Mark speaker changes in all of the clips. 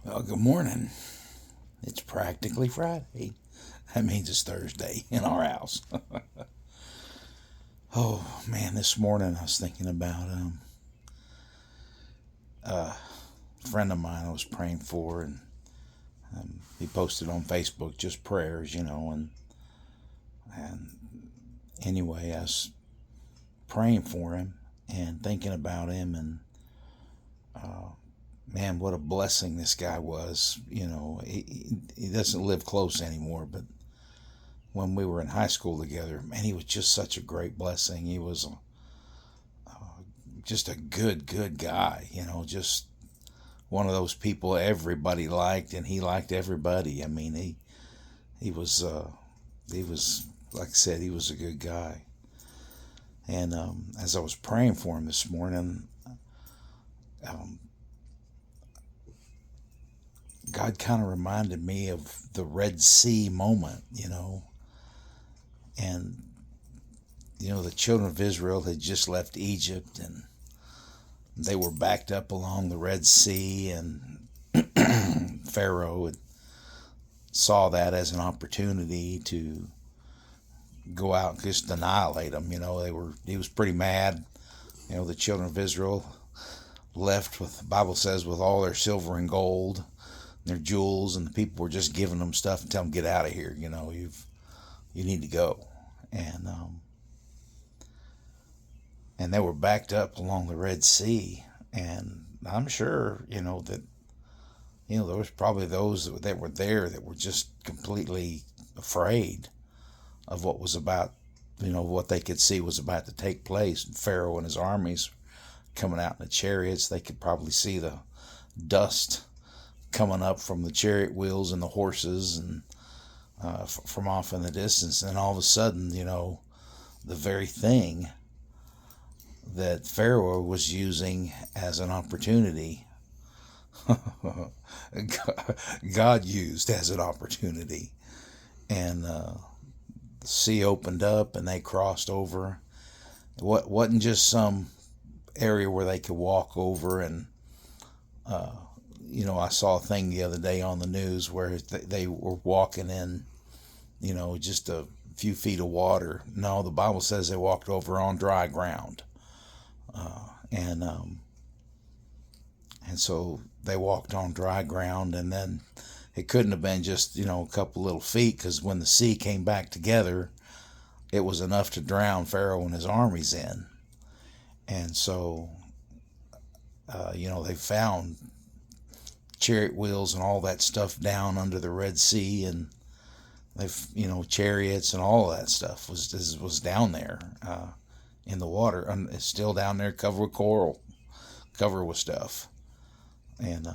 Speaker 1: Well, good morning. It's practically Friday. That means it's Thursday in our house. Oh man, this morning I was thinking about a friend of mine I was praying for, and he posted on Facebook just prayers, and anyway, I was praying for him and thinking about him, and man, what a blessing this guy was. He doesn't live close anymore, but when we were in high school together, man, he was just such a great blessing. He was just a good guy, just one of those people everybody liked, and he liked everybody. I mean, he was like I said, he was a good guy. And as I was praying for him this morning, um, God kind of reminded me of the Red Sea moment, and the children of Israel had just left Egypt, and they were backed up along the Red Sea, and Pharaoh saw that as an opportunity to go out and just annihilate them. He was pretty mad. The children of Israel left with, the Bible says, with all their silver and gold, their jewels, and the people were just giving them stuff and telling them, get out of here. You need to go. And they were backed up along the Red Sea, and I'm sure that there was probably those that were there that were just completely afraid of what was about, what they could see was about to take place. And Pharaoh and his armies coming out in the chariots, they could probably see the dust coming up from the chariot wheels and the horses, and from off in the distance. And all of a sudden, the very thing that Pharaoh was using as an opportunity, God used as an opportunity. And the sea opened up and they crossed over. It wasn't just some area where they could walk over. And I saw a thing the other day on the news where they were walking in just a few feet of water. No, the Bible says they walked over on dry ground. And so they walked on dry ground, and then it couldn't have been just a couple little feet, because when the sea came back together, it was enough to drown Pharaoh and his armies in. And so they found chariot wheels and all that stuff down under the Red Sea, and they've chariots and all of that stuff was down there in the water, and it's still down there, covered with coral, covered with stuff. And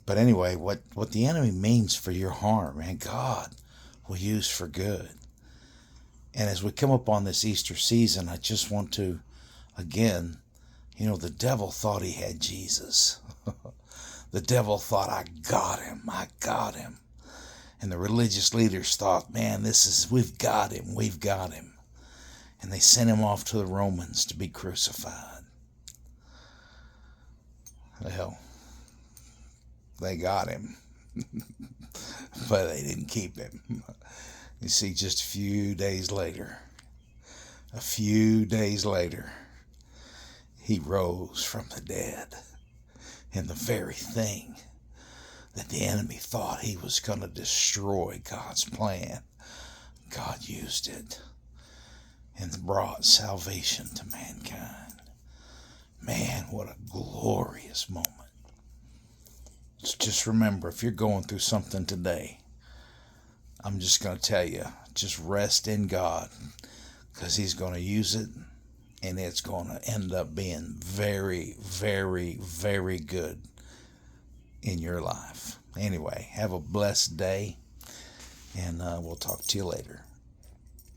Speaker 1: but anyway, what the enemy means for your harm, man, God will use for good. And as we come up on this Easter season, I just want to, again, the devil thought he had Jesus. The devil thought, I got him. And the religious leaders thought, man, we've got him. And they sent him off to the Romans to be crucified. Well, they got him, but they didn't keep him. You see, just a few days later, he rose from the dead. And the very thing that the enemy thought he was going to destroy God's plan, God used it and brought salvation to mankind. Man, what a glorious moment. Just remember, if you're going through something today, I'm just going to tell you, just rest in God, because he's going to use it, and it's going to end up being very, very, very good in your life. Anyway, have a blessed day, and we'll talk to you later.